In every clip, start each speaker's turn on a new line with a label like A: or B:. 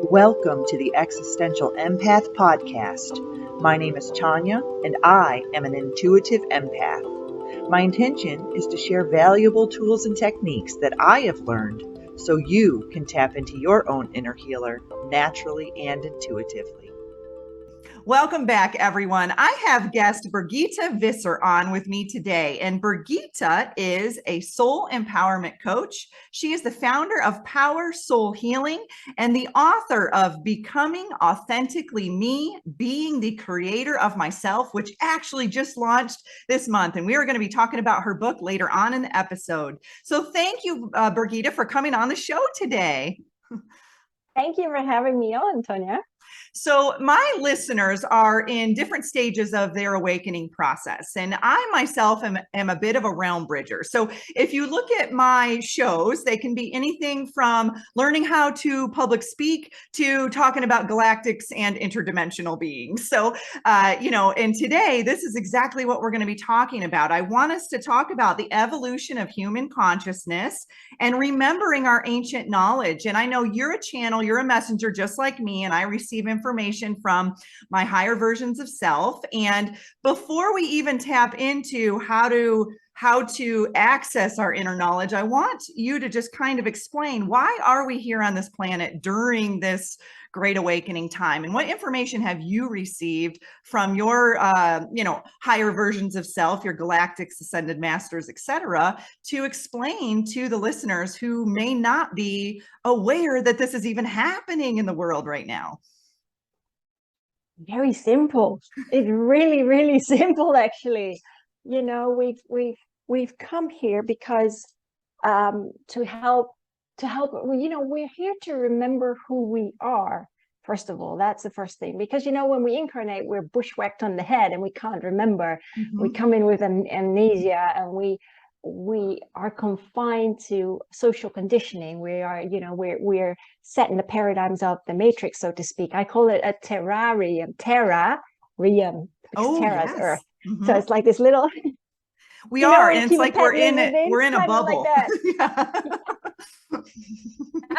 A: Welcome to the Existential Empath Podcast. My name is Tanya, and I am an intuitive empath. My intention is to share valuable tools and techniques that I have learned so you can tap into your own inner healer naturally and intuitively.
B: Welcome back, everyone. I have guest Birgitta Visser on with me today, and Birgitta is a soul empowerment coach. She is the founder of Power Soul Healing and the author of Becoming Authentically Me, Being the Creator of Myself, which actually just launched this month. And we are going to be talking about her book later on in the episode. So thank you, Birgitta, for coming on the show today.
C: Thank you for having me on, Tonya.
B: So my listeners are in different stages of their awakening process, and I myself am a bit of a realm bridger. So if you look at my shows, they can be anything from learning how to public speak to talking about galactics and interdimensional beings. So, and today, this is exactly what we're going to be talking about. I want us to talk about the evolution of human consciousness and remembering our ancient knowledge. And I know you're a channel, you're a messenger just like me, and I receive information from my higher versions of self. And before we even tap into how to access our inner knowledge, I want you to just kind of explain, why are we here on this planet during this great awakening time, and what information have you received from your higher versions of self, your galactics, ascended masters, etc., to explain to the listeners who may not be aware that this is even happening in the world right now?
C: Very simple. It's really, really simple, actually. You know, we've come here because to help. We're here to remember who we are. First of all, that's the first thing, because when we incarnate, we're bushwhacked on the head and we can't remember. Mm-hmm. We come in with amnesia, and we are confined to social conditioning. We are, we're set in the paradigms of the matrix, so to speak. I call it a terrarium, because terra is Earth. Mm-hmm. So it's like this little.
B: We are, and it's like we're in a bubble.
C: Like that.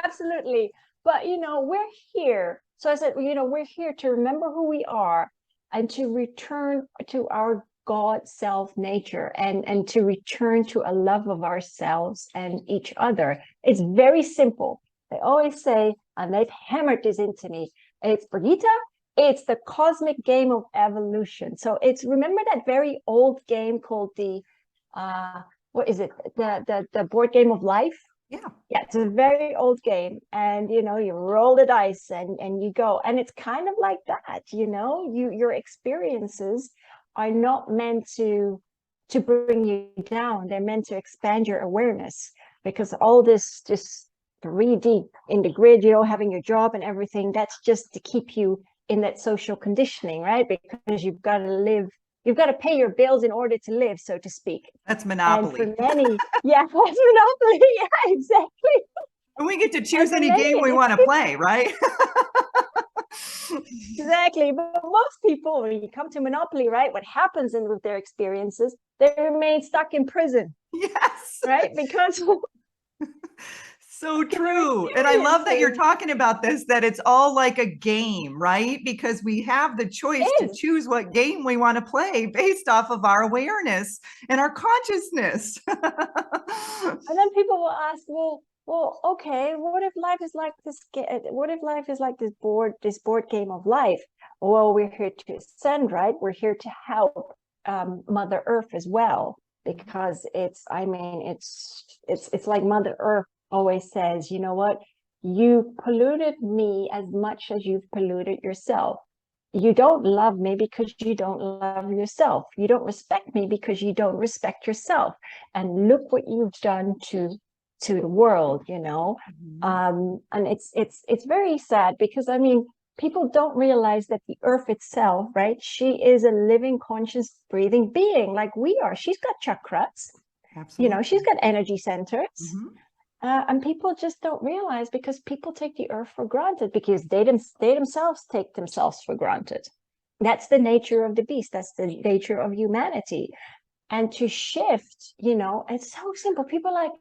C: Absolutely. But we're here. So I said, we're here to remember who we are and to return to our God self nature, and to return to a love of ourselves and each other. It's very simple. They always say, and they've hammered this into me, it's Birgitta, it's the cosmic game of evolution. So remember that very old game called the what is it? The board game of life?
B: Yeah,
C: it's a very old game, and you roll the dice and you go, and it's kind of like that. Your experiences are not meant to bring you down. They're meant to expand your awareness, because all this just 3D in the grid, having your job and everything, that's just to keep you in that social conditioning, right? Because you've got to live. You've got to pay your bills in order to live, so to speak.
B: That's Monopoly.
C: And for many, that's Monopoly. Yeah, exactly.
B: And we get to choose any game we want to play, right?
C: Exactly. But most people, when you come to Monopoly, right, what happens with their experiences, they remain stuck in prison.
B: Yes.
C: Right? Because
B: so true. And I love that you're talking about this, that it's all like a game, right? Because we have the choice to choose what game we want to play based off of our awareness and our consciousness.
C: And then people will ask, well, okay, what if life is like this? What if life is like this board game of life? Well, we're here to ascend, right? We're here to help Mother Earth as well, because it's like Mother Earth always says, you know what? You polluted me as much as you've polluted yourself. You don't love me because you don't love yourself. You don't respect me because you don't respect yourself. And look what you've done to the world, Mm-hmm. And it's very sad, because people don't realize that the Earth itself, right? She is a living, conscious, breathing being like we are. She's got chakras.
B: Absolutely.
C: She's got energy centers.
B: Mm-hmm.
C: And people just don't realize, because people take the Earth for granted, because they themselves take themselves for granted. That's the nature of the beast. That's the nature of humanity. And to shift, it's so simple. People are like,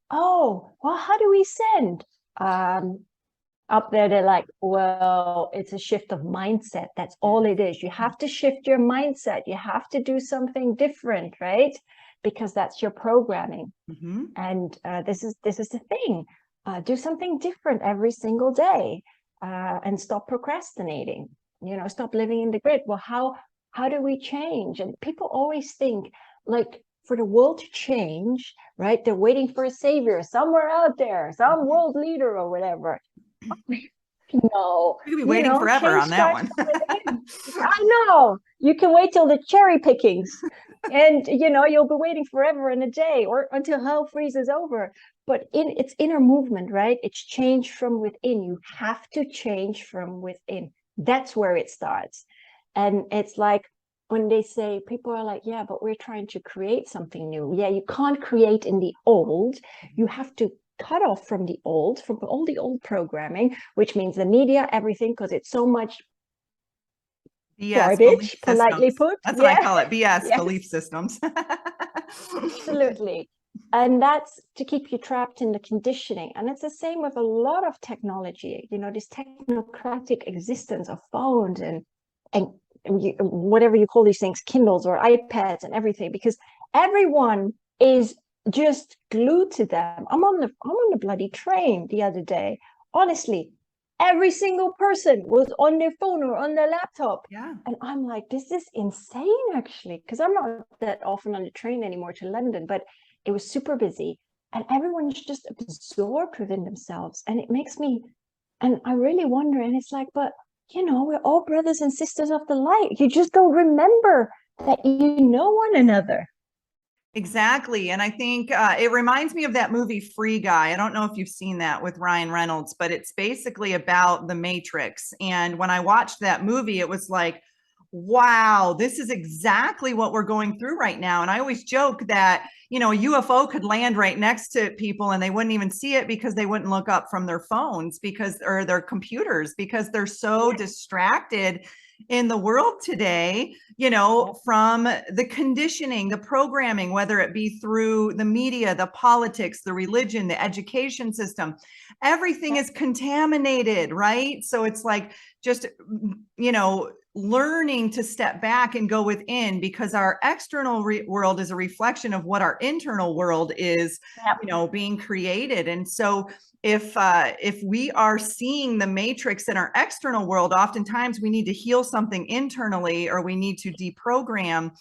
C: oh, well, how do we send? up there, they're like, well, it's a shift of mindset. That's all it is. You have to shift your mindset. You have to do something different, right? Because that's your programming.
B: Mm-hmm.
C: And this is the thing. Do something different every single day, and stop procrastinating. Stop living in the grid. Well, how do we change? And people always think, like, for the world to change, right? They're waiting for a savior somewhere out there, some world leader or whatever. No,
B: We could be waiting forever
C: change
B: on that
C: starts
B: one.
C: from within. I know. You can wait till the cherry pickings, and you'll be waiting forever and a day, or until hell freezes over. But it's inner movement, right? It's change from within. You have to change from within. That's where it starts. And it's like when they say, people are like, yeah, but we're trying to create something new. Yeah, you can't create in the old. You have to cut off from all the old programming, which means the media, everything, because it's so much
B: BS
C: garbage,
B: belief
C: politely
B: systems.
C: put.
B: That's what I
C: Yeah,
B: call it. BS
C: yeah,
B: belief systems.
C: absolutely. And that's to keep you trapped in the conditioning. And it's the same with a lot of technology, this technocratic existence of phones and whatever you call these things, Kindles or iPads and everything, because everyone is just glued to them. I'm on the bloody train the other day. Honestly, every single person was on their phone or on their laptop.
B: Yeah.
C: And I'm like, this is insane, actually, because I'm not that often on the train anymore to London, but it was super busy and everyone's just absorbed within themselves. And it makes me, and I really wonder, and it's like, but we're all brothers and sisters of the light. You just don't remember that you know one another.
B: Exactly. And I think it reminds me of that movie Free Guy. I don't know if you've seen that with Ryan Reynolds, but it's basically about the Matrix. And when I watched that movie, it was like, wow, this is exactly what we're going through right now. And I always joke that, a UFO could land right next to people and they wouldn't even see it because they wouldn't look up from their phones or their computers, because they're so distracted in the world today, from the conditioning, the programming, whether it be through the media, the politics, the religion, the education system, everything is contaminated, right? So it's like just, learning to step back and go within, because our external world is a reflection of what our internal world is, being created. And so if we are seeing the matrix in our external world, oftentimes we need to heal something internally, or we need to deprogram,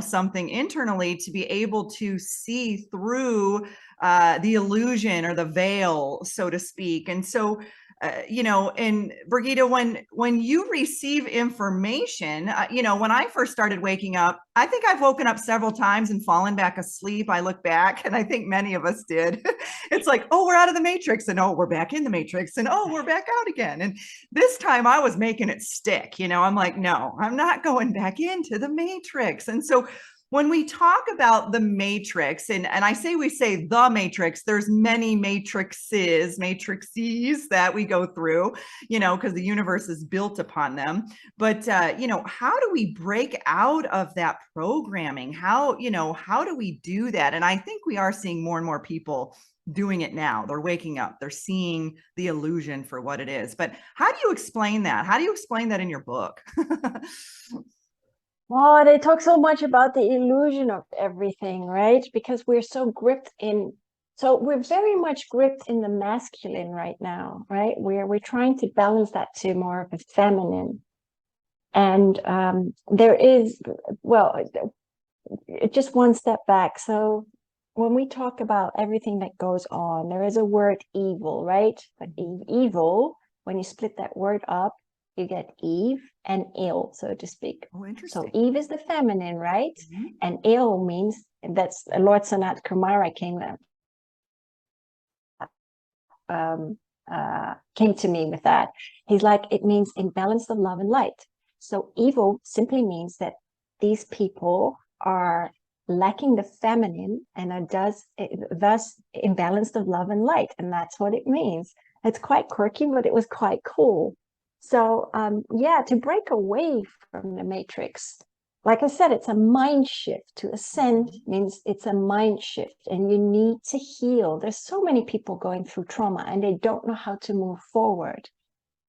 B: something internally to be able to see through the illusion or the veil, so to speak. And so, and Birgitta, when you receive information, when I first started waking up, I think I've woken up several times and fallen back asleep. I look back, and I think many of us did. It's like, oh, we're out of the matrix, and oh, we're back in the matrix, and oh, we're back out again. And this time I was making it stick. I'm like, no, I'm not going back into the matrix. And so when we talk about the matrix, and I say we say the matrix, there's many matrices that we go through, because the universe is built upon them. But, how do we break out of that programming? How do we do that? And I think we are seeing more and more people doing it now. They're waking up, they're seeing the illusion for what it is. But how do you explain that? How do you explain that in your book?
C: Well, they talk so much about the illusion of everything, right? Because we're very much gripped in the masculine right now, right? We're trying to balance that to more of a feminine. And there is, well, just one step back. So when we talk about everything that goes on, there is a word evil, right? But evil, when you split that word up, you get Eve and ill, so to speak.
B: Oh, interesting.
C: So Eve is the feminine, right?
B: Mm-hmm.
C: And ill means, that's Lord Sanat Kumara came to me with that. He's like, it means imbalance of love and light. So evil simply means that these people are lacking the feminine and are thus imbalanced of love and light. And that's what it means. It's quite quirky, but it was quite cool. So to break away from the matrix, like I said, it's a mind shift. To ascend means it's a mind shift, and you need to heal. There's so many people going through trauma and they don't know how to move forward.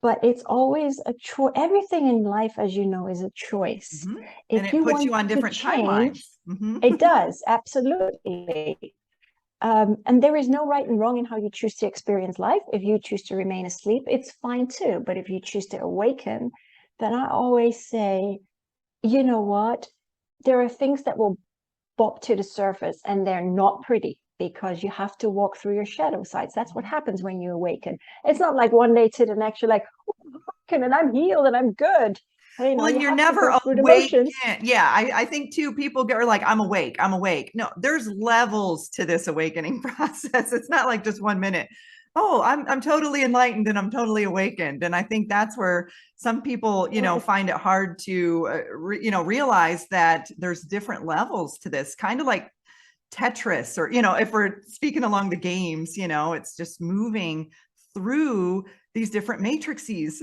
C: But it's always a choice. Everything in life, as you know, is a choice. If
B: And it
C: you
B: puts
C: want
B: you on
C: to
B: different
C: change,
B: timelines.
C: it does, absolutely. And there is no right and wrong in how you choose to experience life. If you choose to remain asleep, it's fine too. But if you choose to awaken, then I always say, you know what? There are things that will pop to the surface and they're not pretty because you have to walk through your shadow sides. That's what happens when you awaken. It's not like one day to the next, you're like, oh, and I'm healed and I'm good. You know,
B: Well, and
C: you
B: you're
C: have to
B: never
C: go through the
B: awake.
C: motions.
B: Yeah, I think too, people get like, I'm awake, I'm awake. No, there's levels to this awakening process. It's not like just 1 minute. Oh, I'm totally enlightened and I'm totally awakened. And I think that's where some people, you know, find it hard to, you know, realize that there's different levels to this, kind of like Tetris, or, you know, if we're speaking along the games, you know, it's just moving through these different matrices.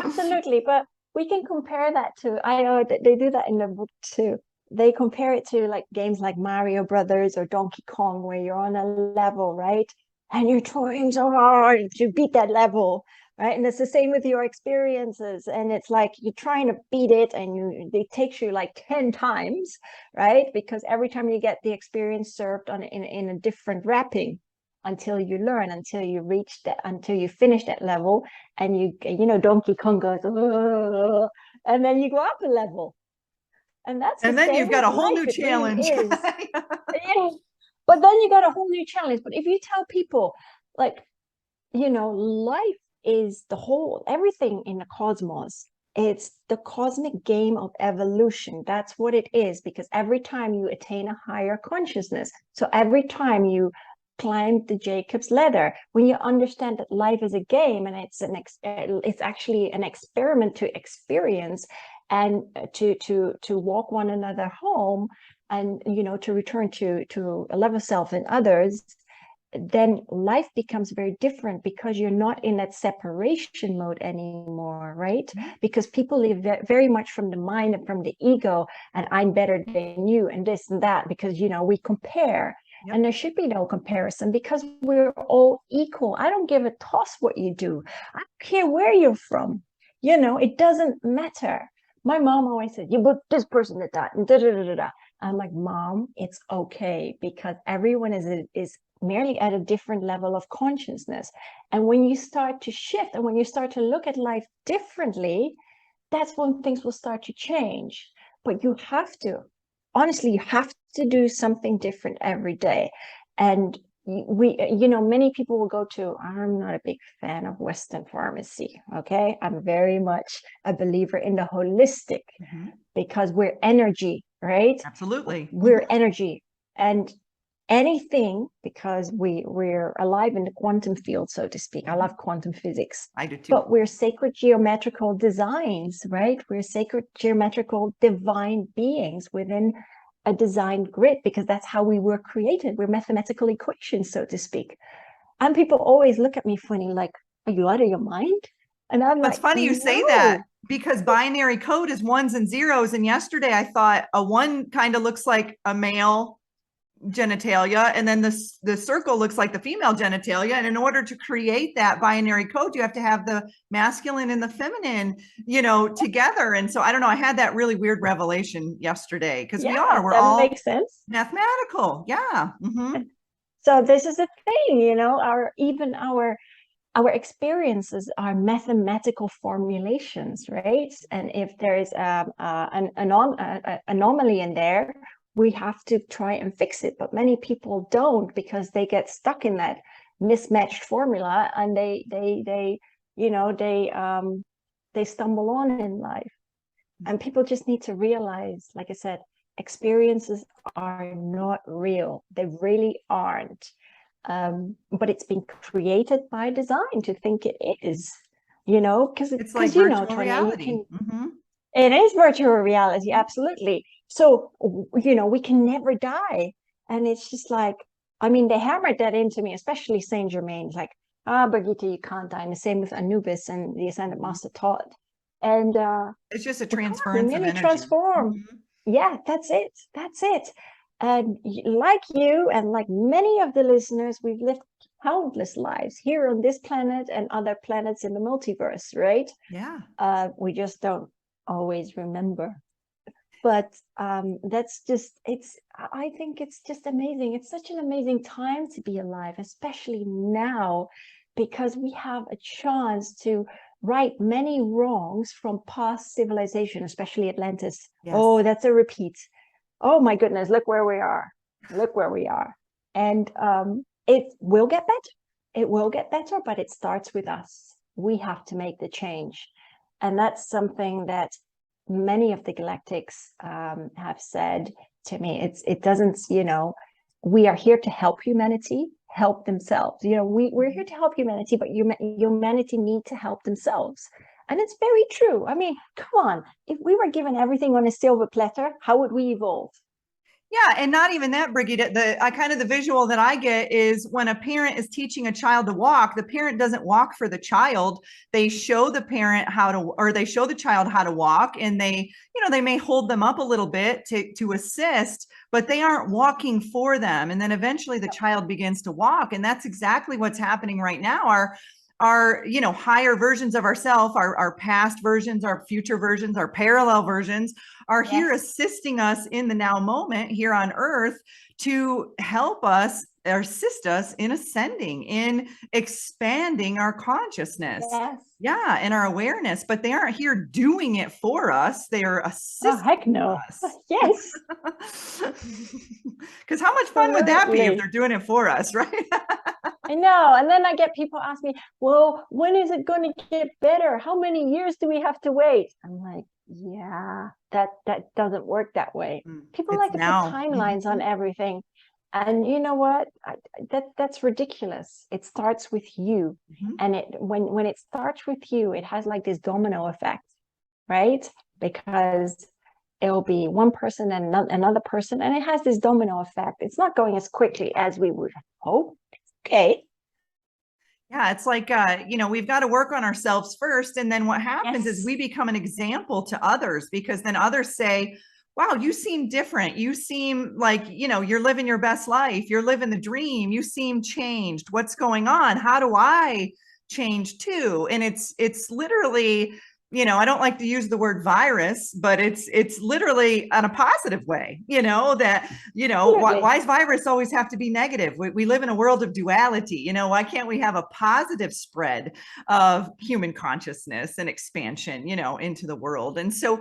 C: Absolutely. But we can compare that to, I know that they do that in the book too. They compare it to like games like Mario Brothers or Donkey Kong, where you're on a level, right? And you're trying so hard to beat that level, right? And it's the same with your experiences. And it's like you're trying to beat it and it takes you like 10 times, right? Because every time you get the experience served on in a different wrapping until you learn, until you reach that, until you finish that level. And you know, Donkey Kong goes, oh, and then you go up a level. And that's the
B: And then
C: same
B: you've got
C: with
B: a whole
C: life.
B: new
C: It really
B: challenge.
C: is. Yeah. But then you got a whole new challenge. But if you tell people, like, you know, life is the whole, everything in the cosmos, it's the cosmic game of evolution. That's what it is, because every time you attain a higher consciousness, so every time you climb the Jacob's ladder, when you understand that life is a game and it's actually an experiment to experience and to walk one another home, and you know, to return to a level self and others, then life becomes very different, because you're not in that separation mode anymore, right? Because people live very much from the mind and from the ego, and I'm better than you and this and that, because, you know, we compare. Yep. And there should be no comparison, because we're all equal. I don't give a toss what you do. I don't care where you're from. You know, it doesn't matter. My mom always said, you put this person at that, and da da da da da. I'm like, Mom, it's okay, because everyone is merely at a different level of consciousness. And when you start to shift and when you start to look at life differently, that's when things will start to change. But you have to, honestly, you have to do something different every day. And you know, many people will go to, I'm not a big fan of Western pharmacy. Okay. I'm very much a believer in the holistic, because we're energy, right?
B: Absolutely.
C: We're energy. And anything, because we're alive in the quantum field, so to speak. I love quantum physics.
B: I do too.
C: But we're sacred geometrical designs, right? We're sacred geometrical divine beings within a designed grid, because that's how we were created. We're mathematical equations, so to speak. And people always look at me funny, like, are you out of your mind? And I'm like,
B: it's funny you say that, because binary code is ones and zeros. And yesterday I thought a one kind of looks like a male genitalia, and then the circle looks like the female genitalia. And in order to create that binary code, you have to have the masculine and the feminine, you know, together. And so I don't know, I had that really weird revelation yesterday, because we're all
C: makes sense.
B: mathematical. Yeah.
C: So this is the thing, you know, our experiences are mathematical formulations, right? And if there is an anomaly in there, we have to try and fix it. But many people don't, because they get stuck in that mismatched formula, and they stumble on in life. And people just need to realize, like I said, experiences are not real. They really aren't. But it's been created by design to think it is, you know, because
B: it's like
C: you know,
B: virtual
C: Tanya,
B: reality.
C: It is virtual reality, absolutely. So, you know, we can never die. And it's just like, I mean, they hammered that into me, especially Saint Germain. It's like, Birgitta, you can't die. And the same with Anubis and the Ascended Master taught. And
B: it's just a
C: we
B: transference of
C: really
B: energy.
C: transform. Yeah, that's it. That's it. And like you and like many of the listeners, we've lived countless lives here on this planet and other planets in the multiverse, right?
B: Yeah.
C: We just don't always remember. But that's just, I think it's just amazing. It's such an amazing time to be alive, especially now, because we have a chance to right many wrongs from past civilization, especially Atlantis.
B: Yes.
C: Oh, that's a repeat. Oh my goodness, look where we are. Look where we are. And it will get better. It will get better, but it starts with us. We have to make the change. And that's something that many of the galactics have said to me. It doesn't, we are here to help humanity help themselves. We're here to help humanity, but humanity need to help themselves. And it's very true. I mean, come on, if we were given everything on a silver platter, how would we evolve?
B: Yeah, and not even that, Birgitta. The visual that I get is when a parent is teaching a child to walk, the parent doesn't walk for the child. They show the parent they show the child how to walk, and they may hold them up a little bit to assist, but they aren't walking for them. And then eventually the child begins to walk, and that's exactly what's happening right now. Our higher versions of ourselves, our past versions, our future versions, our parallel versions are here assisting us in the now moment here on earth to help us or assist us in ascending, in expanding our consciousness.
C: Yes.
B: Yeah, and our awareness, but they aren't here doing it for us. They are assisting
C: heck no.
B: us.
C: Yes.
B: Because how much fun would that be if they're doing it for us, right?
C: I know. And then I get people ask me, well, when is it going to get better? How many years do we have to wait? I'm like, yeah, that doesn't work that way. People like to put timelines on everything. And you know what? That's ridiculous. It starts with you. And when it starts with you, it has like this domino effect, right? Because it'll be one person and another person, and it has this domino effect. It's not going as quickly as we would hope. Okay.
B: Yeah, it's like, we've got to work on ourselves first. And then what happens is we become an example to others, because then others say, wow, you seem different. You seem like, you're living your best life. You're living the dream. You seem changed. What's going on? How do I change too? And it's literally, I don't like to use the word virus, but it's literally in a positive way, that, why does virus always have to be negative? We live in a world of duality. Why can't we have a positive spread of human consciousness and expansion, into the world? And so,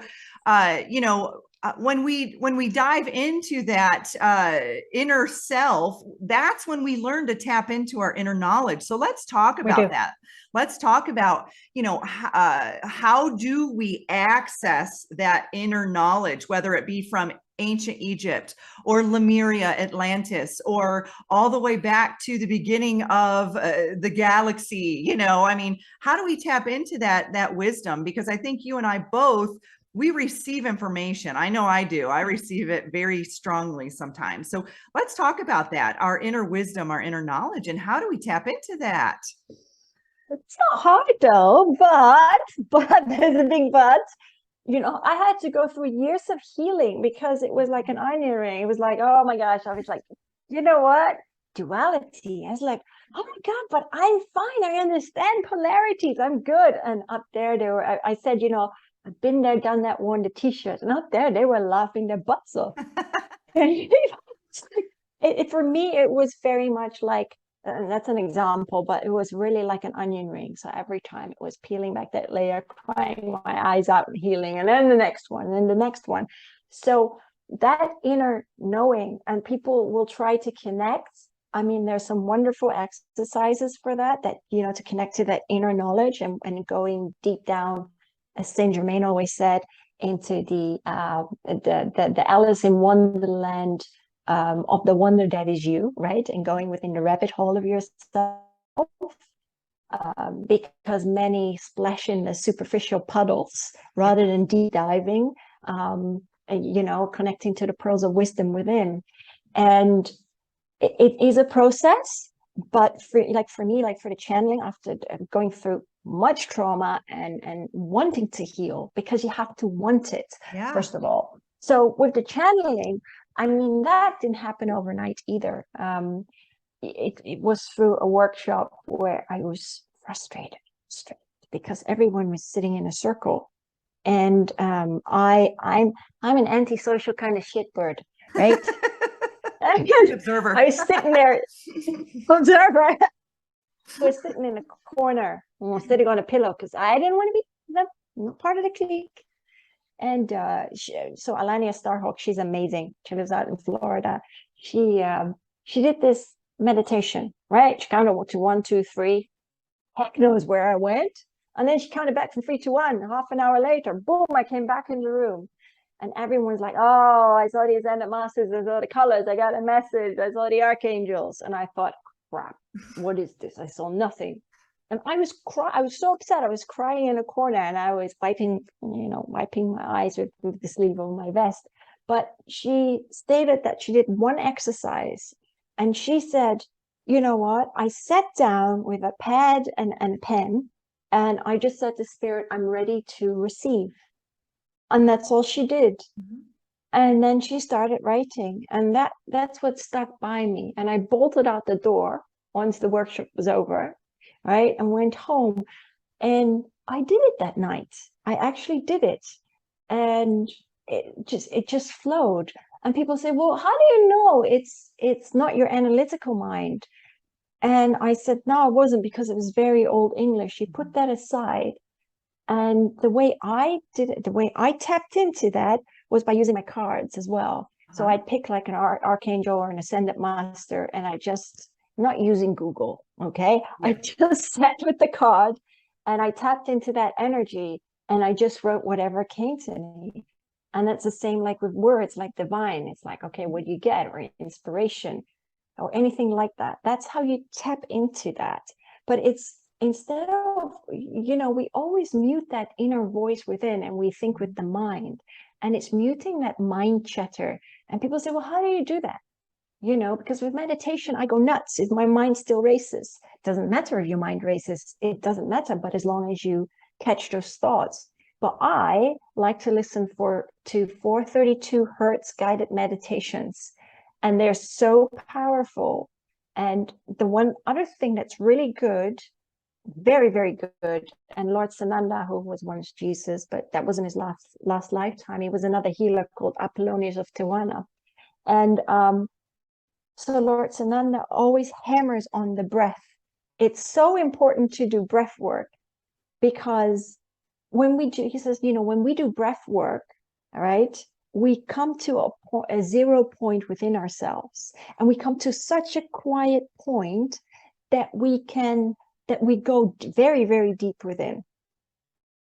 B: when we dive into that inner self, that's when we learn to tap into our inner knowledge. So let's talk about that. Let's talk about, how do we access that inner knowledge, whether it be from ancient Egypt or Lemuria, Atlantis, or all the way back to the beginning of the galaxy. How do we tap into that wisdom? Because I think you and I both, we receive information. I know I do. I receive it very strongly sometimes. So let's talk about that, our inner wisdom, our inner knowledge, and how do we tap into that?
C: It's not hard though, but there's a big but. I had to go through years of healing because it was like an onion ring. It was like, oh my gosh, I was like, you know what? Duality. I was like, oh my God, but I'm fine. I understand polarities. I'm good. And up there, I said, I've been there, done that, worn the t-shirt. And up there, they were laughing their butts off. For me, it was very much like, and that's an example, but it was really like an onion ring. So every time it was peeling back that layer, crying my eyes out and healing, and then the next one, and then the next one. So that inner knowing, and people will try to connect. I mean, there's some wonderful exercises for that, to connect to that inner knowledge and going deep down, as Saint Germain always said, into the Alice in Wonderland of the wonder that is you, right? And going within the rabbit hole of yourself, because many splash in the superficial puddles rather than deep diving, connecting to the pearls of wisdom within. And it is a process, but for me, like for the channeling, after going through much trauma and wanting to heal, because you have to want it, first of all. So with the channeling, I mean, that didn't happen overnight either. It was through a workshop where I was frustrated because everyone was sitting in a circle, and I'm an antisocial kind of shitbird, right?
B: Observer.
C: I was sitting there, observer. I was sitting in a corner, sitting on a pillow, because I didn't want to be part of the clique. And so Alania Starhawk, she's amazing. She lives out in Florida. She did this meditation, right? She counted to 1, 2, 3. Heck knows where I went. And then she counted back from 3 to 1. Half an hour later, boom, I came back in the room. And everyone's like, oh, I saw the Ascended Masters, I saw the colors, I got a message, I saw the archangels. And I thought, crap, what is this? I saw nothing. And I was so upset. I was crying in a corner, and I was wiping my eyes with the sleeve of my vest. But she stated that she did one exercise, and she said, you know what? I sat down with a pad and a pen, and I just said to Spirit, I'm ready to receive. And that's all she did. Mm-hmm. And then she started writing, and that's what stuck by me. And I bolted out the door once the workshop was over, right? And went home, and I did it that night. I actually did it, and it just flowed. And people say, well, how do you know it's not your analytical mind? And I said, no, it wasn't, because it was very old English. You put that aside. And the way I did it, the way I tapped into that, was by using my cards as well. So I'd pick like an archangel or an ascended master, and I just, not using Google, okay? Yeah. I just sat with the card, and I tapped into that energy, and I just wrote whatever came to me. And that's the same like with words, like divine. It's like, okay, what do you get? Or inspiration or anything like that. That's how you tap into that. But it's, instead of, we always mute that inner voice within, and we think with the mind, and it's muting that mind chatter. And people say, well, how do you do that? Because with meditation, I go nuts if my mind still races. It doesn't matter if your mind races. It doesn't matter, but as long as you catch those thoughts. But I like to listen to 432 hertz guided meditations, and they're so powerful. And the one other thing that's really good, very, very good, and Lord Sananda, who was once Jesus, but that wasn't his last lifetime. He was another healer called Apollonius of Tijuana. And so Lord Sananda always hammers on the breath. It's so important to do breath work, because he says, when we do breath work, all right, we come to a 0 point within ourselves, and we come to such a quiet point that we go very, very deep within.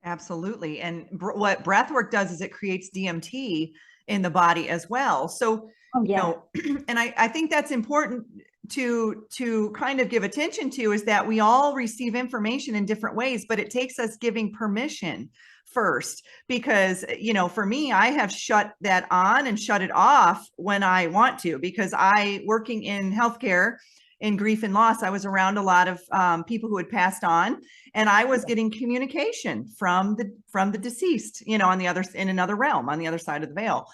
B: Absolutely. And what breath work does is it creates DMT in the body as well. So, and I think that's important to kind of give attention to, is that we all receive information in different ways, but it takes us giving permission first, because, for me, I have shut that on and shut it off when I want to, because working in healthcare, in grief and loss, I was around a lot of people who had passed on, and I was getting communication from the deceased, in another realm, on the other side of the veil.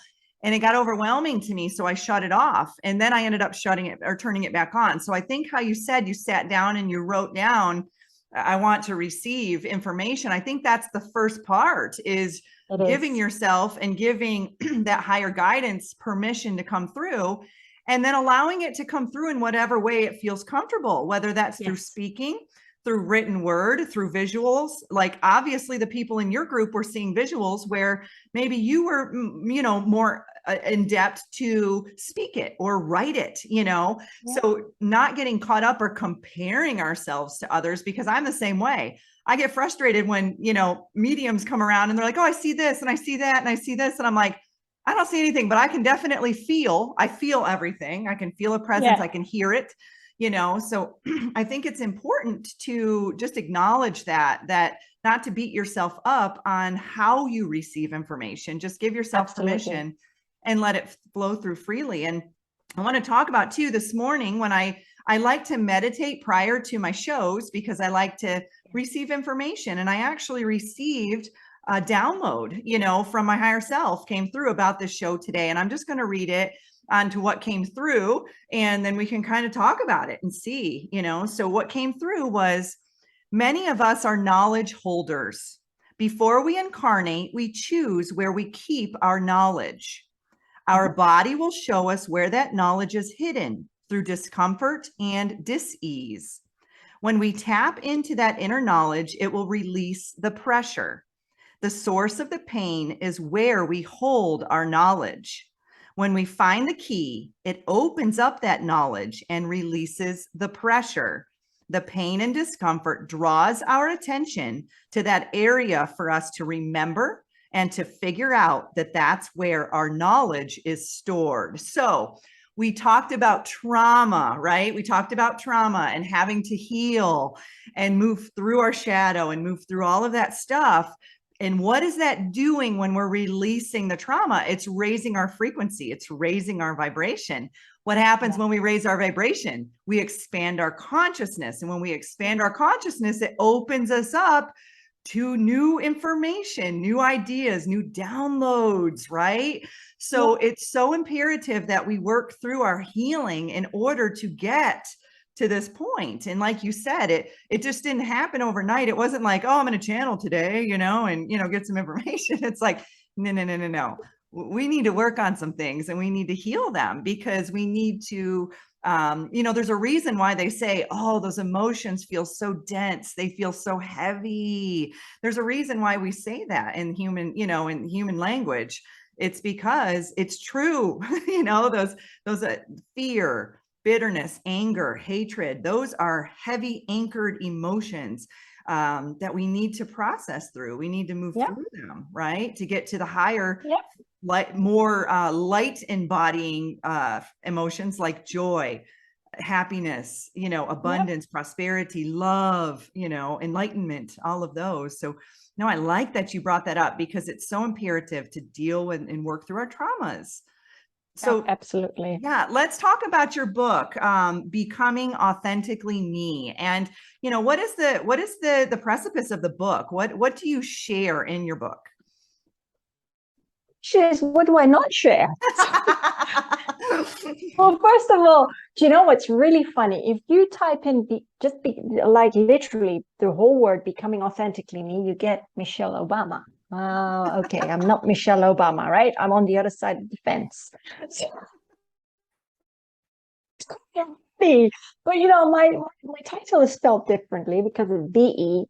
B: And it got overwhelming to me. So I shut it off, and then I ended up shutting it or turning it back on. So I think how you said you sat down and you wrote down, I want to receive information. I think that's the first part, is giving yourself and giving that higher guidance permission to come through, and then allowing it to come through in whatever way it feels comfortable, whether that's through speaking, through written word, through visuals. Like, obviously the people in your group were seeing visuals where maybe you were, more in depth to speak it or write it, So not getting caught up or comparing ourselves to others, because I'm the same way. I get frustrated when, mediums come around and they're like, oh, I see this and I see that and I see this. And I'm like, I don't see anything, but I can definitely feel everything. I can feel a presence. I can hear it, so I think it's important to just acknowledge that not to beat yourself up on how you receive information. Just give yourself permission and let it flow through freely. And I want to talk about too, this morning when I I like to meditate prior to my shows because I like to receive information. And I actually received a download, you know, from my higher self came through about this show today. And I'm just going to read it onto what came through, and then we can kind of talk about it and see, you know. So what came through was, many of us are knowledge holders. Before we incarnate, we choose where we keep our knowledge. Our body will show us where that knowledge is hidden through discomfort and dis-ease. When we tap into that inner knowledge, it will release the pressure. The source of the pain is where we hold our knowledge. When we find the key, it opens up that knowledge and releases the pressure. The pain and discomfort draws our attention to that area for us to remember and to figure out that that's where our knowledge is stored. So we talked about trauma, right? We talked about trauma and having to heal and move through our shadow and move through all of that stuff. And what is that doing when we're releasing the trauma? It's raising our frequency. It's raising our vibration. What happens when we raise our vibration? We expand our consciousness. And when we expand our consciousness, it opens us up to new information, new ideas, new downloads, right? So it's so imperative that we work through our healing in order to get to this point. And like you said, it just didn't happen overnight. It wasn't like, oh, I'm going to channel today, you know, and, you know, get some information. It's like, no. We need to work on some things and we need to heal them, because we need to, you know, there's a reason why they say, oh, those emotions feel so dense. They feel so heavy. There's a reason why we say that in human, you know, in human language. It's because it's true. You know, those fear, bitterness, anger, hatred, those are heavy anchored emotions that we need to process through. We need to move through them, right? To get to the higher, more light embodying emotions like joy, happiness, you know, abundance, prosperity, love, you know, enlightenment, all of those. So no, I like that you brought that up, because it's so imperative to deal with and work through our traumas. So
C: absolutely.
B: Yeah, let's talk about your book, Becoming Authentically Me. And, you know, what is the precipice of the book? What do you share in your book?
C: What do I not share? Well, first of all, do you know what's really funny? If you type in like literally the whole word "becoming authentically me," you get Michelle Obama. Okay, I'm not Michelle Obama, right? I'm on the other side of the fence. But you know, my title is spelled differently because it's BE-COM-ING.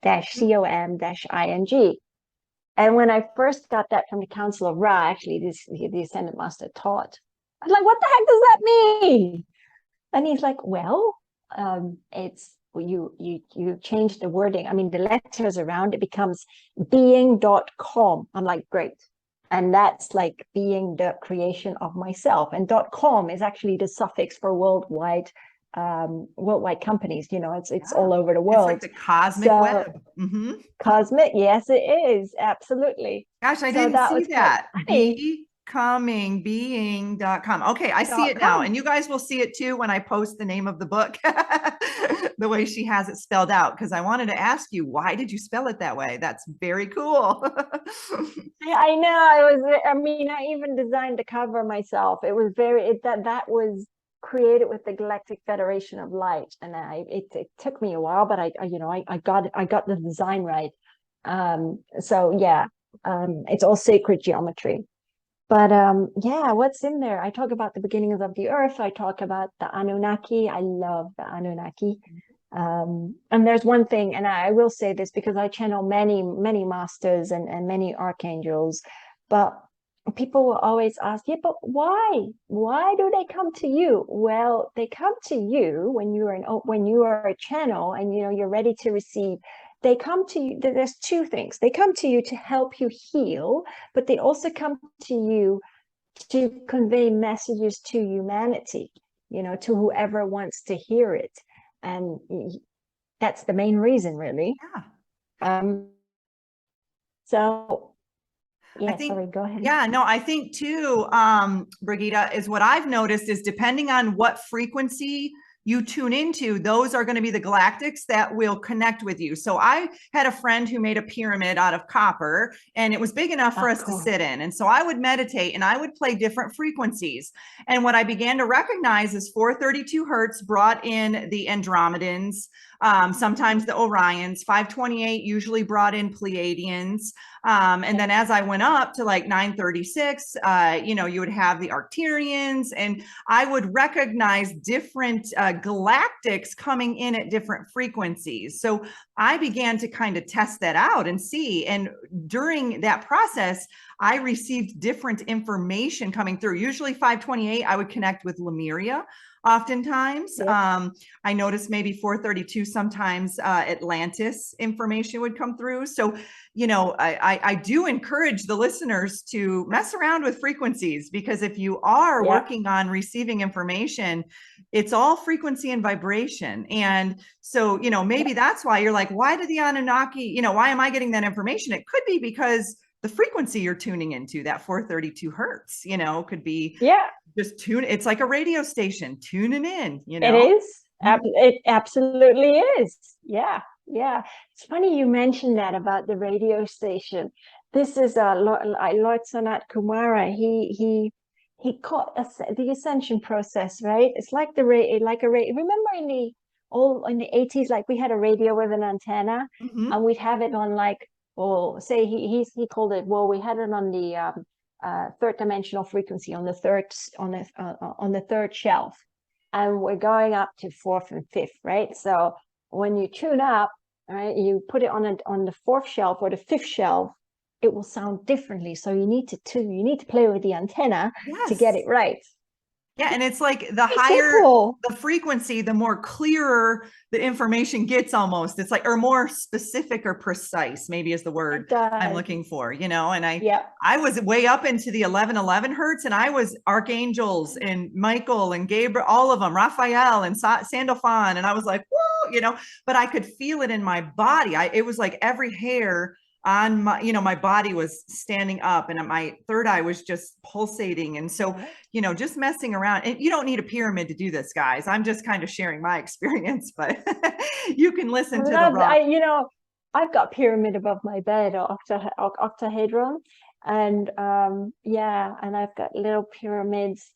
C: And when I first got that from the Council of Ra, actually, the Ascended Master taught, I was like, what the heck does that mean? And he's like, well, it's you change the wording. I mean, the letters around it becomes being.com. I'm like, great. And that's like being the creation of myself. And .com is actually the suffix for worldwide companies. You know, it's all over the world.
B: It's like the cosmic web. Mm-hmm.
C: Cosmic, yes, it is. Absolutely.
B: Gosh, I didn't see that. Becomingbeing.com. Okay, I see it now. And you guys will see it too when I post the name of the book, the way she has it spelled out, because I wanted to ask you, why did you spell it that way? That's very cool.
C: I know. I mean, I even designed the cover myself. It was that was created with the Galactic Federation of Light, and it took me a while, but I got the design right. So yeah, it's all sacred geometry. But yeah, what's in there? I talk about the beginnings of the earth. I talk about the Anunnaki. I love the Anunnaki. And there's one thing, and I will say this because I channel many masters and many archangels, but people will always ask, yeah, but why do they come to you? Well, they come to you when you are a channel and you know you're ready to receive. They come to you. There's two things. They come to you to help you heal, but they also come to you to convey messages to humanity, you know, to whoever wants to hear it. And that's the main reason, really.
B: Yeah.
C: So yeah,
B: sorry,
C: go ahead.
B: Yeah, no, I think too, Birgitta, is what I've noticed is depending on what frequency you tune into, those are going to be the galactics that will connect with you. So I had a friend who made a pyramid out of copper, and it was big enough for us to sit in. And so I would meditate and I would play different frequencies. And what I began to recognize is 432 hertz brought in the Andromedans, sometimes the Orions. 528 usually brought in Pleiadians. And then as I went up to like 936, you would have the Arcturians, and I would recognize different galactics coming in at different frequencies. So I began to kind of test that out and see. And during that process, I received different information coming through. Usually 528, I would connect with Lemuria. Oftentimes, I noticed maybe 432, sometimes Atlantis information would come through. So, I do encourage the listeners to mess around with frequencies, because if you are working on receiving information, it's all frequency and vibration. And so, maybe that's why you're like, why did the Anunnaki, why am I getting that information? It could be because the frequency you're tuning into, that 432 hertz, could be just tune. It's like a radio station tuning in,
C: It is. It absolutely is. Yeah. It's funny you mentioned that about the radio station. This is Lord Sanat Kumara. He caught the ascension process, right? It's like remember in the 80s, like we had a radio with an antenna, and we'd have it on like, say he called it, we had it on the third dimensional frequency, on the third shelf, and we're going up to fourth and fifth, right? So when you tune up, right, you put it on the fourth shelf or the fifth shelf, it will sound differently. So you need to play with the antenna to get it right.
B: Yeah, and it's like the higher the frequency, the more clearer the information gets almost. It's like, or more specific or precise, maybe is the word I'm looking for, and I was way up into the 1111 hertz, and I was archangels and Michael and Gabriel, all of them, Raphael and Sandalphon. And I was like, whoa, but I could feel it in my body. It was like every hair on my, my body was standing up, and my third eye was just pulsating. And so, just messing around. And you don't need a pyramid to do this, guys. I'm just kind of sharing my experience, but you can listen to the raw.
C: I've got pyramid above my bed, or octahedron, and and I've got little pyramids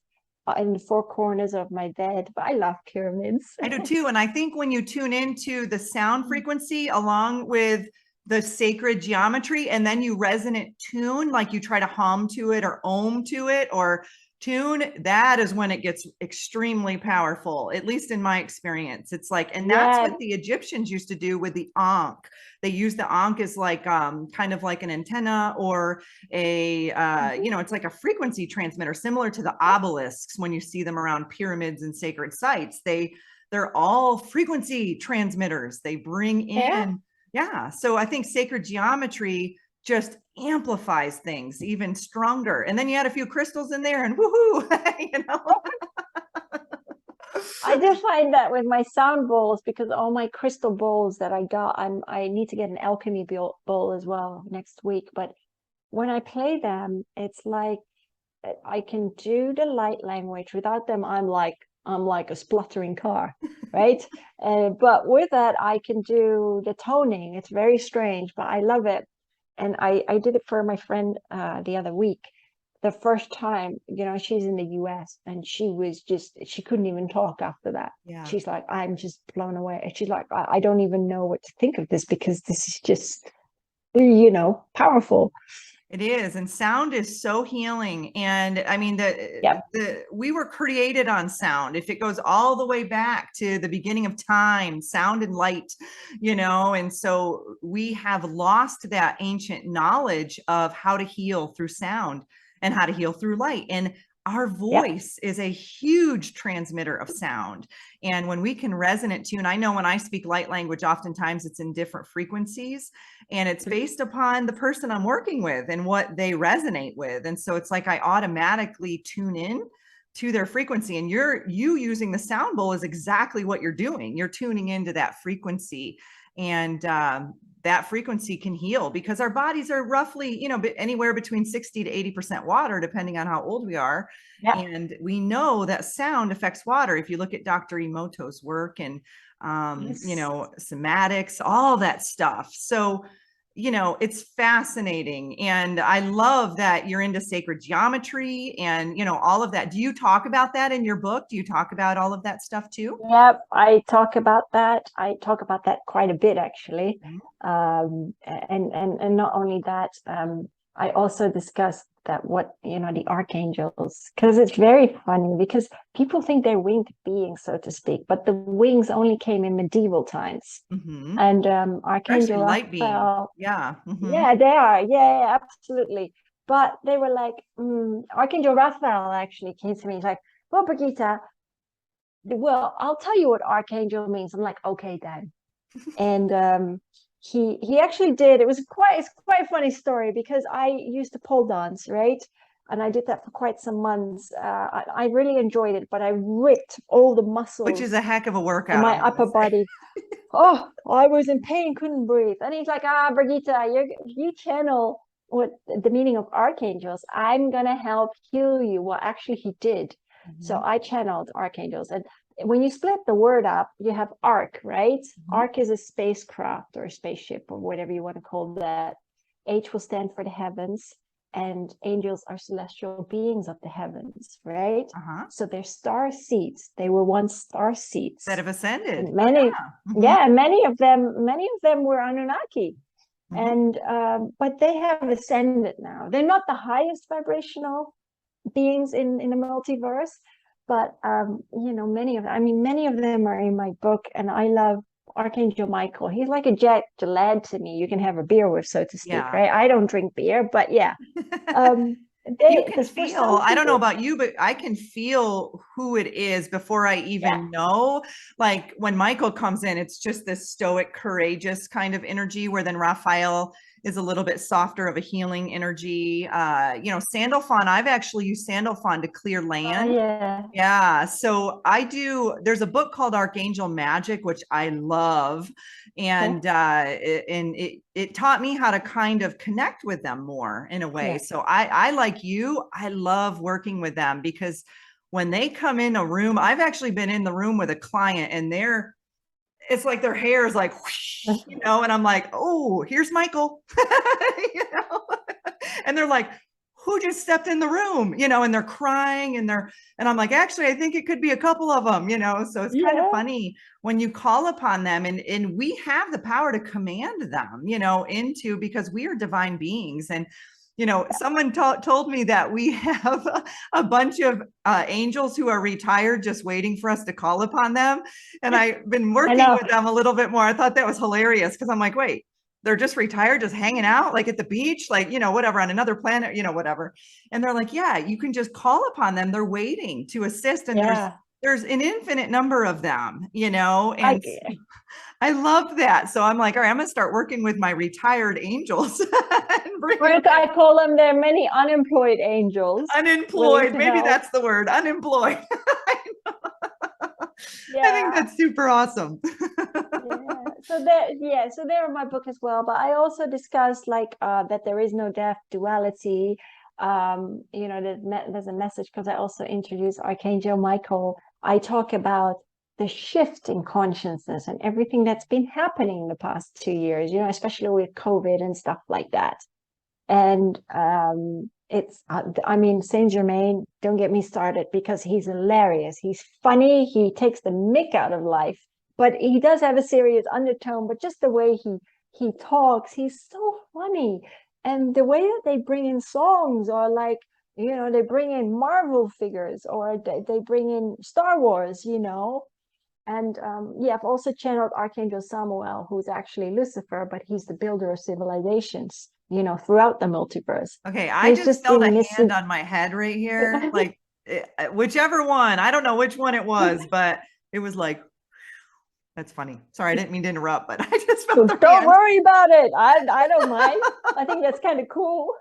C: in the four corners of my bed. But I love pyramids.
B: I do too. And I think when you tune into the sound frequency along with the sacred geometry, and then you resonant tune, like you try to hum to it or ohm to it or tune, that is when it gets extremely powerful, at least in my experience. It's like, and that's what the Egyptians used to do with the Ankh. They use the Ankh as like kind of like an antenna, or a it's like a frequency transmitter, similar to the obelisks when you see them around pyramids and sacred sites. They're all frequency transmitters. They bring in so I think sacred geometry just amplifies things even stronger. And then you add a few crystals in there and woohoo,
C: I just find that with my sound bowls, because all my crystal bowls that I got, I need to get an alchemy bowl as well next week. But when I play them, it's like I can do the light language. Without them, I'm like a spluttering car, right? But with that, I can do the toning. It's very strange, but I love it. And I did it for my friend the other week. The first time, she's in the US, and she couldn't even talk after that. She's like, I'm just blown away. And she's like, I don't even know what to think of this, because this is just, powerful.
B: It is. And sound is so healing. And I mean, we were created on sound. If it goes all the way back to the beginning of time, sound and light, and so we have lost that ancient knowledge of how to heal through sound and how to heal through light. And our voice is a huge transmitter of sound. And when we can resonate tune, I know when I speak light language, oftentimes it's in different frequencies, and it's based upon the person I'm working with and what they resonate with. And so it's like I automatically tune in to their frequency, and you using the sound bowl is exactly what you're doing. You're tuning into that frequency. And that frequency can heal, because our bodies are roughly, anywhere between 60 to 80% water, depending on how old we are.
C: Yeah.
B: And we know that sound affects water. If you look at Dr. Emoto's work and, somatics, all that stuff. So, it's fascinating. And I love that you're into sacred geometry and, all of that. Do you talk about that in your book? Do you talk about all of that stuff too?
C: Yep, I talk about that. I talk about that quite a bit, actually. And not only that, I also discuss that the archangels, because it's very funny, because people think they're winged beings, so to speak, but the wings only came in medieval times. And Archangel Raphael, yeah, they are, yeah, absolutely. But they were like, Archangel Raphael actually came to me. He's like, well, Birgitta, well, I'll tell you what archangel means. I'm like, okay, then. And he actually did. It's quite a funny story, because I used to pole dance, right? And I did that for quite some months. I really enjoyed it, but I ripped all the muscles,
B: which is a heck of a workout
C: in my upper body. Oh, I was in pain, couldn't breathe. And he's like, Birgitta, you channel what the meaning of archangels. I'm gonna help heal you. Well, actually, he did. So I channeled archangels. And when you split the word up, you have arc, right? Arc is a spacecraft or a spaceship or whatever you want to call that. H will stand for the heavens, and angels are celestial beings of the heavens, right? So they're star seeds. They were once star seeds
B: that have ascended.
C: And many of them were Anunnaki. And but they have ascended now. They're not the highest vibrational beings in the multiverse, but many of them are in my book. And I love Archangel Michael. He's like a lad to me. You can have a beer with, so to speak, right? I don't drink beer, but yeah.
B: You can feel, I don't know about you, but I can feel who it is before I even know. Like when Michael comes in, it's just this stoic, courageous kind of energy, where then Raphael is a little bit softer of a healing energy. Sandalphon, I've actually used Sandalphon to clear land. So there's a book called Archangel Magic, which I love. And it taught me how to kind of connect with them more in a way. So I like you, I love working with them, because when they come in a room, I've actually been in the room with a client, and it's like their hair is like, whoosh, and I'm like, oh, here's Michael, and they're like, who just stepped in the room, and they're crying, and I'm like, actually, I think it could be a couple of them, so it's kind of funny when you call upon them, and we have the power to command them, because we are divine beings. And someone told me that we have a bunch of angels who are retired, just waiting for us to call upon them. And I've been working with them a little bit more. I thought that was hilarious, because I'm like, wait, they're just retired, just hanging out, like at the beach, like, whatever, on another planet, whatever. And they're like, yeah, you can just call upon them. They're waiting to assist. And there's an infinite number of them, and I love that. So I'm like, all right, I'm going to start working with my retired angels.
C: I call them, there are many unemployed angels.
B: Unemployed, maybe that's the word, unemployed. I think that's super awesome.
C: So they're in my book as well. But I also discussed that there is no death, duality. There's a message, because I also introduce Archangel Michael. I talk about the shift in consciousness and everything that's been happening in the past 2 years, especially with COVID and stuff like that. And Saint Germain, don't get me started, because he's hilarious. He's funny. He takes the mick out of life, but he does have a serious undertone. But just the way he talks, he's so funny. And the way that they bring in songs, or they bring in Marvel figures, or they bring in Star Wars, And I've also channeled Archangel Samuel, who's actually Lucifer, but he's the builder of civilizations, throughout the multiverse.
B: Okay, I just felt a hand on my head right here, like whichever one. I don't know which one it was, but it was like, that's funny. Sorry, I didn't mean to interrupt, but I just felt the
C: Don't worry about it. I don't mind. I think that's kind of cool.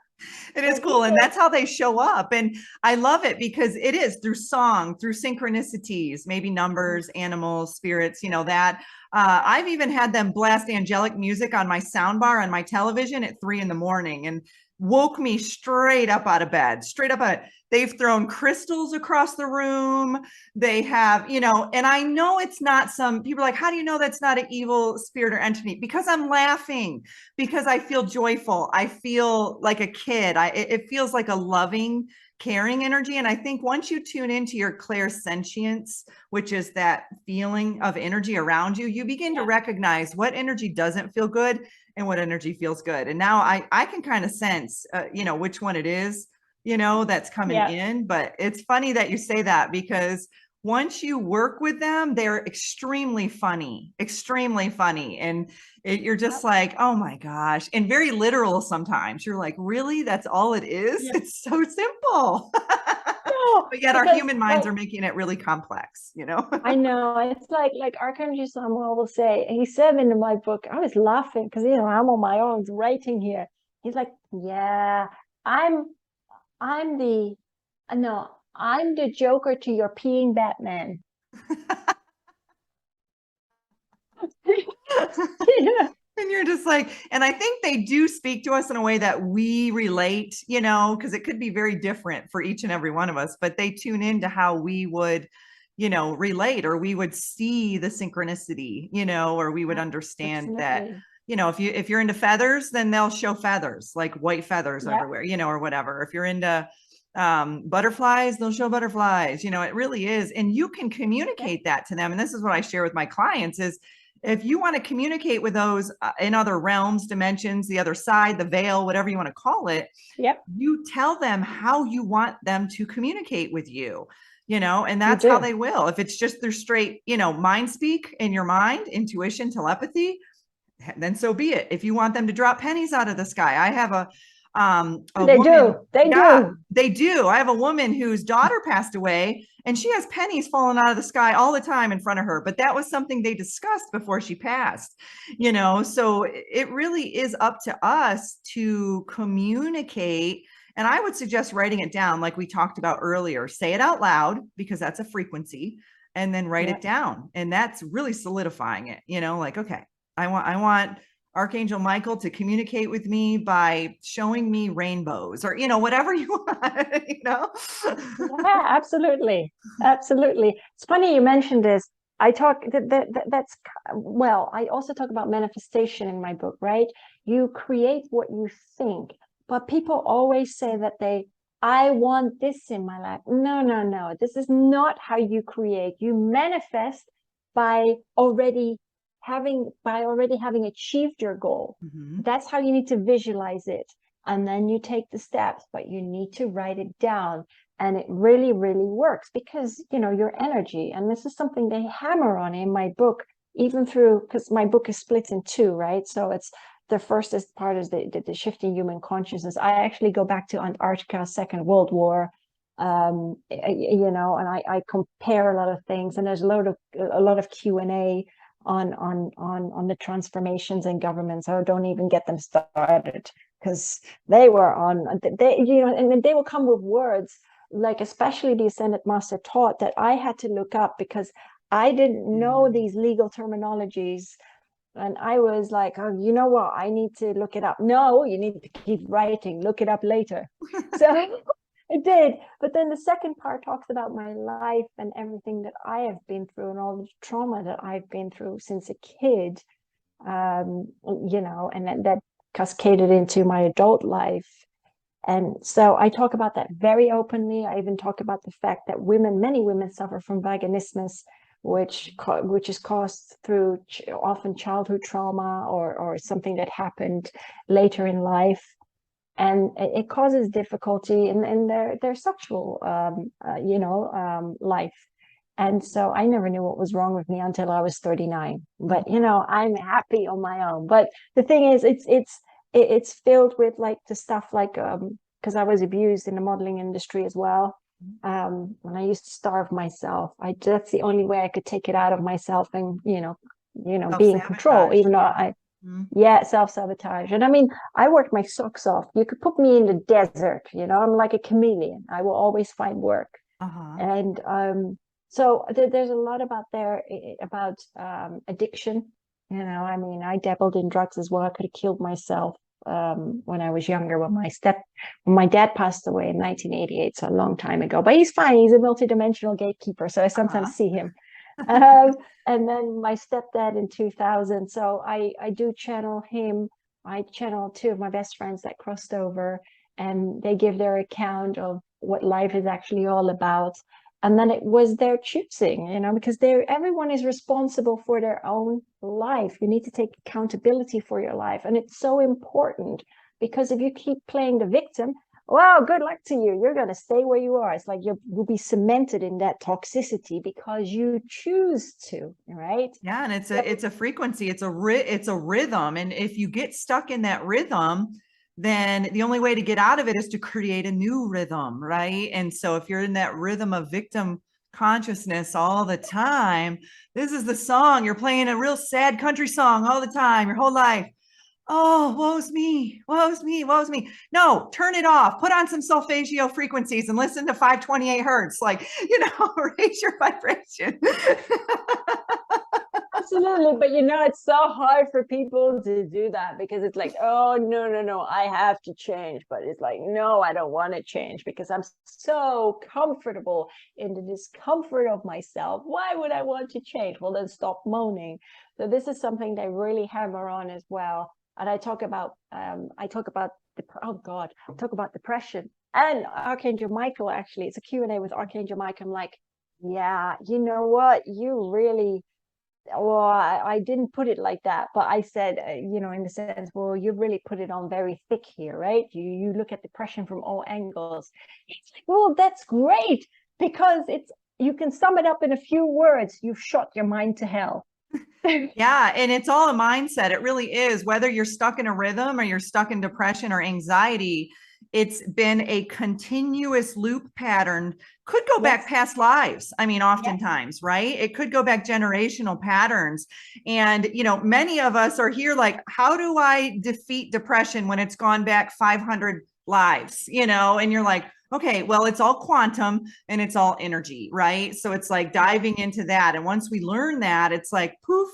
B: It is cool. And that's how they show up. And I love it, because it is through song, through synchronicities, maybe numbers, animals, spirits, that I've even had them blast angelic music on my soundbar on my television at 3 a.m. and woke me straight up out of bed, straight up out. They've thrown crystals across the room. They have, and I know it's not some people are like, how do you know that's not an evil spirit or entity? Because I'm laughing, because I feel joyful. I feel like a kid. It feels like a loving, caring energy. And I think once you tune into your clairsentience, which is that feeling of energy around you, you begin to recognize what energy doesn't feel good and what energy feels good. And now I can kind of sense, which one it is, that's coming in. But it's funny that you say that, because once you work with them, they're extremely funny. And you're just like, oh my gosh. And very literal sometimes. You're like, really? That's all it is? Yeah. It's so simple. No, but yet our human minds are making it really complex,
C: I know. It's like Archangel Samuel will say, he said in my book, I was laughing because, I'm on my own writing here. He's like, yeah, I'm the Joker to your peeing Batman.
B: And you're just like, and I think they do speak to us in a way that we relate, because it could be very different for each and every one of us, but they tune into how we would, relate, or we would see the synchronicity, or we would understand that, if you're into feathers, then they'll show feathers, like white feathers everywhere, or whatever. If you're into butterflies, they'll show butterflies, it really is. And you can communicate that to them. And this is what I share with my clients is, if you want to communicate with those in other realms, dimensions, the other side, the veil, whatever you want to call it, you tell them how you want them to communicate with you, and that's how they will. If it's just their straight, mind speak in your mind, intuition, telepathy, then so be it. If you want them to drop pennies out of the sky, I have
C: they
B: do. I have a woman whose daughter passed away, and she has pennies falling out of the sky all the time in front of her. But that was something they discussed before she passed, so it really is up to us to communicate. And I would suggest writing it down, like we talked about earlier. Say it out loud, because that's a frequency, and then write it down. And that's really solidifying it, like, okay, I want Archangel Michael to communicate with me by showing me rainbows, or, whatever you want,
C: Yeah, absolutely. It's funny you mentioned this. I also talk about manifestation in my book, right? You create what you think, but people always say that I want this in my life. No. This is not how you create. You manifest by already having achieved your goal. Mm-hmm. That's how you need to visualize it. And then you take the steps, but you need to write it down. And it really, really works, because, your energy, and this is something they hammer on in my book, because my book is split in two, right? So it's the first part is the shifting human consciousness. I actually go back to Antarctica, Second World War, and I compare a lot of things, and there's a lot of Q&A on the transformations in government. So don't even get them started, because they will come with words like, especially the Ascended Master taught, that I had to look up, because I didn't know these legal terminologies. And I was like, oh, you know what? I need to look it up. No, you need to keep writing. Look it up later. So it did. But then the second part talks about my life and everything that I have been through, and all the trauma that I've been through since a kid, and that cascaded into my adult life. And so I talk about that very openly. I even talk about the fact that many women suffer from vaginismus, which is caused through often childhood trauma or something that happened later in life. And it causes difficulty in their sexual, life. And so I never knew what was wrong with me until I was 39. But, I'm happy on my own. But the thing is, it's filled with like the stuff like, because I was abused in the modeling industry as well. When I used to starve myself, that's the only way I could take it out of myself, and, be in control, even though self-sabotage. And I mean, I worked my socks off. You could put me in the desert, I'm like a chameleon. I will always find work. And So there's a lot about there about addiction. You know, I mean, I dabbled in drugs as well. I could have killed myself when I was younger, when my dad passed away in 1988, so a long time ago. But he's fine. He's a multidimensional gatekeeper, so I sometimes see him. And then my stepdad in 2000. So I do channel him. I channel two of my best friends that crossed over, and they give their account of what life is actually all about. And then it was their choosing, you know, because everyone is responsible for their own life. You need to take accountability for your life. And it's so important, because if you keep playing the victim, well, good luck to you. You're going to stay where you are. It's like you'll be cemented in that toxicity because you choose to, right?
B: Yeah. And it's a frequency, it's a rhythm. And if you get stuck in that rhythm, then the only way to get out of it is to create a new rhythm, right? And so if you're in that rhythm of victim consciousness all the time, this is the song, you're playing a real sad country song all the time, your whole life. Oh, woe's me, woe's me, woe's me. No, turn it off. Put on some solfeggio frequencies and listen to 528 hertz. Like, you know, raise your vibration.
C: Absolutely. But you know, it's so hard for people to do that, because it's like, oh, no, I have to change. But it's like, no, I don't want to change because I'm so comfortable in the discomfort of myself. Why would I want to change? Well, then stop moaning. So this is something they really hammer on as well. And I talk about depression and Archangel Michael. Actually, it's a Q&A with Archangel Michael. I'm like, yeah, you know what, you really, well, I didn't put it like that, but I said, you know, in the sense, well, you really put it on very thick here, right? You look at depression from all angles. It's like, well, that's great, because you can sum it up in a few words. You've shot your mind to hell.
B: Yeah. And it's all a mindset. It really is. Whether you're stuck in a rhythm or you're stuck in depression or anxiety, it's been a continuous loop pattern. Could go back past lives. I mean, oftentimes, right? It could go back generational patterns. And, you know, many of us are here like, how do I defeat depression when it's gone back 500 lives, you know? And you're like, okay, well, it's all quantum and it's all energy, right? So it's like diving into that. And once we learn that, it's like, poof,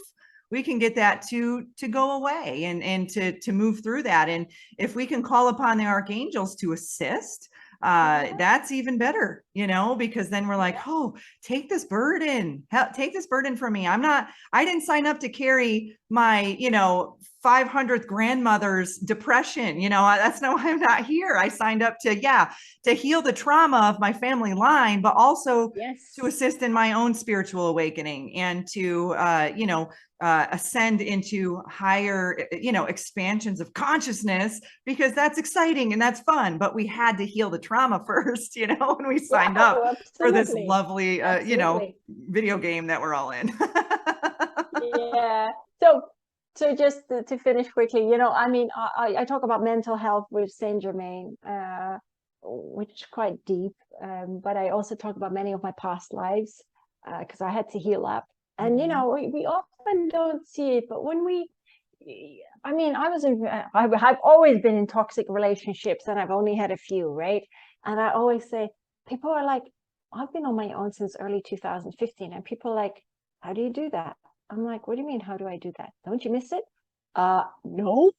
B: we can get that to go away and to move through that. And if we can call upon the archangels to assist, that's even better, you know, because then we're like, oh, take this burden from me. I didn't sign up to carry my, you know, 500th grandmother's depression. You know, that's no, I'm not here. I signed up to heal the trauma of my family line, but also to assist in my own spiritual awakening and to, ascend into higher, you know, expansions of consciousness, because that's exciting and that's fun. But we had to heal the trauma first, you know, when we signed up for this lovely, you know, video game that we're all in.
C: Yeah. So just to finish quickly, you know, I mean, I talk about mental health with Saint Germain, which is quite deep. But I also talk about many of my past lives, because I had to heal up. And, you know, we often don't see it, but I've always been in toxic relationships, and I've only had a few, right? And I always say, people are like, I've been on my own since early 2015. And people are like, how do you do that? I'm like, what do you mean? How do I do that? Don't you miss it? No.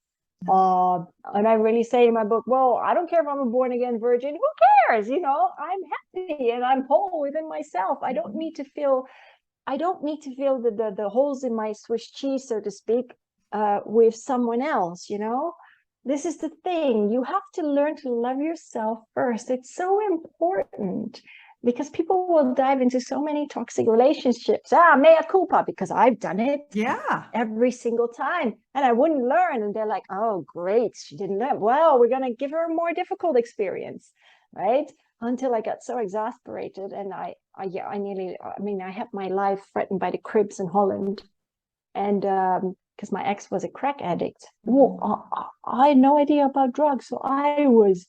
C: And I really say in my book, well, I don't care if I'm a born again virgin. Who cares? You know, I'm happy and I'm whole within myself. I don't need to feel the holes in my Swiss cheese, so to speak, with someone else, you know? This is the thing. You have to learn to love yourself first. It's so important, because people will dive into so many toxic relationships. Mea culpa, because I've done it every single time. And I wouldn't learn. And they're like, oh, great, she didn't learn. Well, we're going to give her a more difficult experience, right? Until I got so exasperated. And I had my life threatened by the Cribs in Holland. And because my ex was a crack addict. Well, I had no idea about drugs. So I was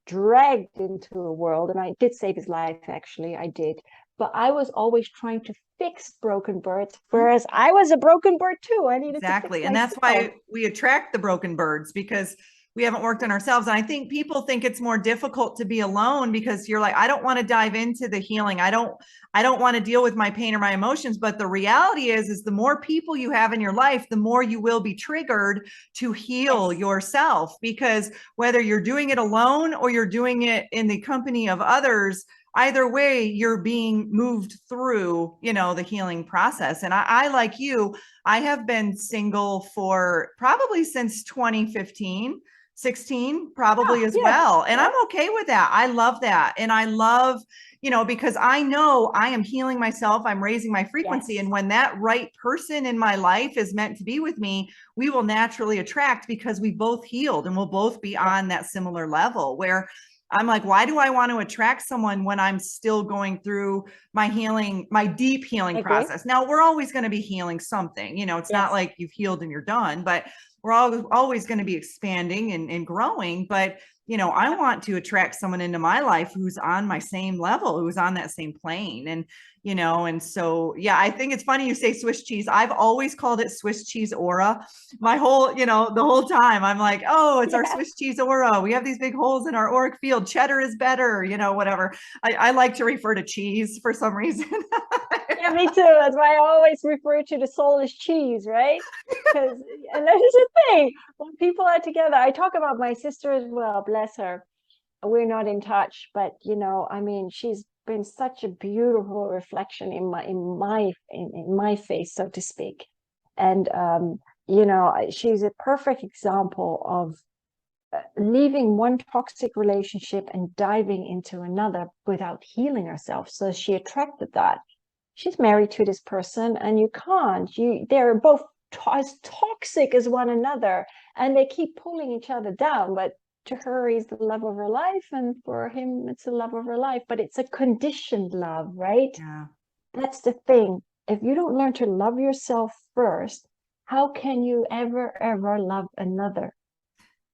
C: dragged into a world, and I did save his life, actually, I did. But I was always trying to fix broken birds, whereas I was a broken bird too. I needed to fix myself.
B: And that's why we attract the broken birds, because we haven't worked on ourselves. And I think people think it's more difficult to be alone because you're like, I don't want to dive into the healing. I don't want to deal with my pain or my emotions. But the reality is the more people you have in your life, the more you will be triggered to heal yourself, because whether you're doing it alone or you're doing it in the company of others, either way, you're being moved through, the healing process. And I like you, I have been single for probably since 2015, 16, probably as well. And I'm okay with that. I love that. And I love, because I know I am healing myself. I'm raising my frequency. And when that right person in my life is meant to be with me, we will naturally attract, because we both healed and we'll both be on that similar level, where I'm like, why do I want to attract someone when I'm still going through my healing, my deep healing process? Now, we're always going to be healing something, it's not like you've healed and you're done, but we're always going to be expanding and growing. But, I want to attract someone into my life who's on my same level, who's on that same plane. And, and so, yeah, I think it's funny you say Swiss cheese. I've always called it Swiss cheese aura. My whole, the whole time I'm like, oh, it's our Swiss cheese aura. We have these big holes in our auric field. Cheddar is better, whatever. I like to refer to cheese for some reason.
C: Yeah, me too. That's why I always refer to the soul as cheese, right? And that is the thing. When people are together, I talk about my sister as well, bless her. We're not in touch, but she's been such a beautiful reflection in my face, so to speak. And she's a perfect example of leaving one toxic relationship and diving into another without healing herself. So she attracted that. She's married to this person, and they're both as toxic as one another, and they keep pulling each other down. But to her, he's the love of her life, and for him, it's the love of her life. But it's a conditioned love, right?
B: Yeah. That's
C: the thing. If you don't learn to love yourself first, how can you ever love another?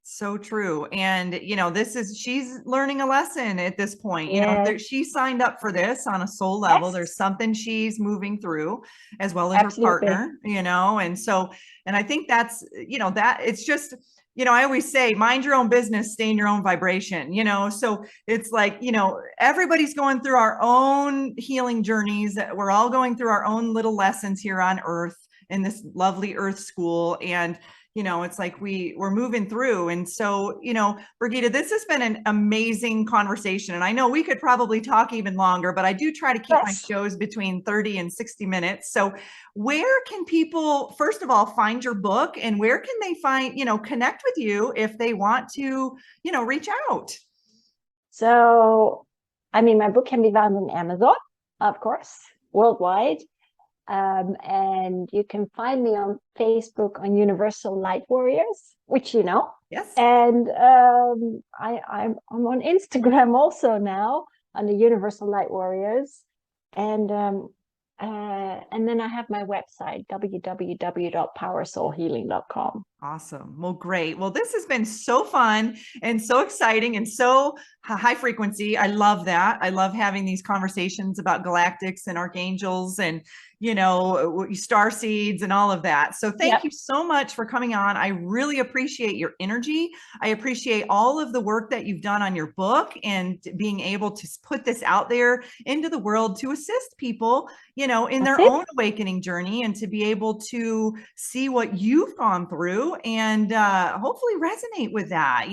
B: So true. And, she's learning a lesson at this point. She signed up for this on a soul level. There's something she's moving through, as well as her partner, and so, and I think that's, that it's just, I always say, mind your own business, stay in your own vibration, so it's like, everybody's going through our own healing journeys. We're all going through our own little lessons here on earth in this lovely earth school. And it's like we're moving through. And so, Birgitta, this has been an amazing conversation. And I know we could probably talk even longer, but I do try to keep my shows between 30 and 60 minutes. So where can people, first of all, find your book, and where can they find, connect with you if they want to, reach out?
C: So, my book can be found on Amazon, of course, worldwide. And you can find me on Facebook on Universal Light Warriors, which
B: Yes.
C: And I'm on Instagram also now on the Universal Light Warriors, and then I have my website, www.powersoulhealing.com.
B: Awesome. Well, great. Well, this has been so fun and so exciting and so high frequency. I love that. I love having these conversations about galactics and archangels and, star seeds and all of that. So thank you so much for coming on. I really appreciate your energy. I appreciate all of the work that you've done on your book and being able to put this out there into the world to assist people, in their own awakening journey, and to be able to see what you've gone through and hopefully resonate with that.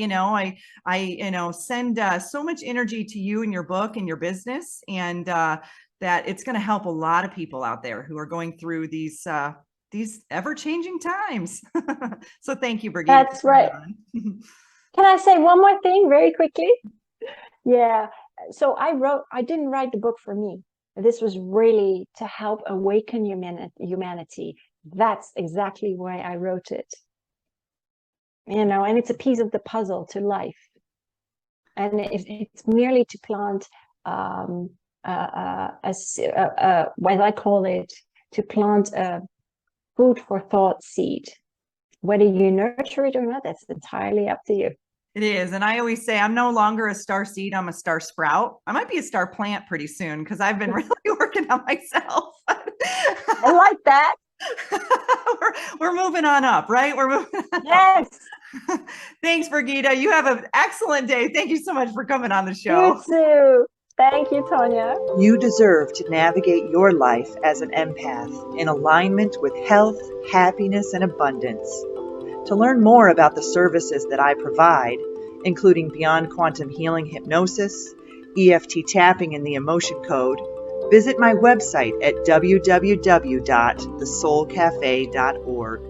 B: I send so much energy to you and your book and your business, and that it's going to help a lot of people out there who are going through these ever-changing times. So thank you, Birgitta.
C: That's right. Can I say one more thing very quickly? Yeah. So I didn't write the book for me. This was really to help awaken humanity. That's exactly why I wrote it. And it's a piece of the puzzle to life. And it's merely to plant what I call it, to plant a food for thought seed. Whether you nurture it or not, that's entirely up to you.
B: It is. And I always say, I'm no longer a star seed, I'm a star sprout. I might be a star plant pretty soon, because I've been really working on myself.
C: I like that.
B: we're moving on up, right? We're moving on
C: Yes.
B: up. Thanks, Birgitta. You have an excellent day. Thank you so much for coming on the show.
C: You too. Thank you, Tanya.
A: You deserve to navigate your life as an empath in alignment with health, happiness, and abundance. To learn more about the services that I provide, including Beyond Quantum Healing Hypnosis, EFT Tapping, and the Emotion Code, visit my website at www.thesoulcafe.org.